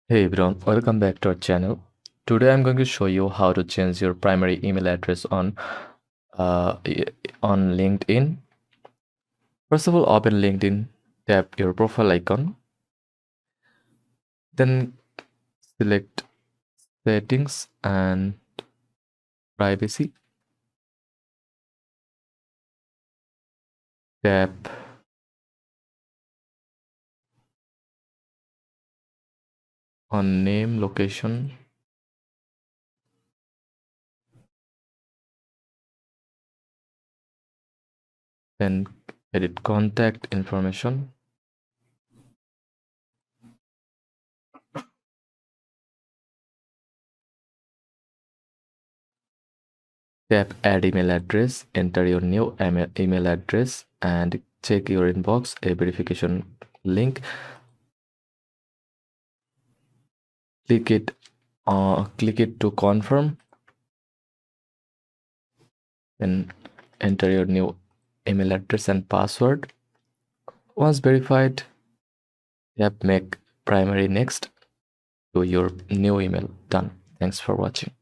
Hey everyone, welcome back to our channel. Today I'm going to show you how to change your primary email address uh, on LinkedIn. First of all, open LinkedIn, tap your profile icon, then select settings and privacy. Tap on name, location, then edit contact information. Tap add email address, enter your new email address and check your inbox, a verification link. Click it to confirm, then enter your new email address and password. Once verified, tap make primary next to your new email. Done. Thanks for watching.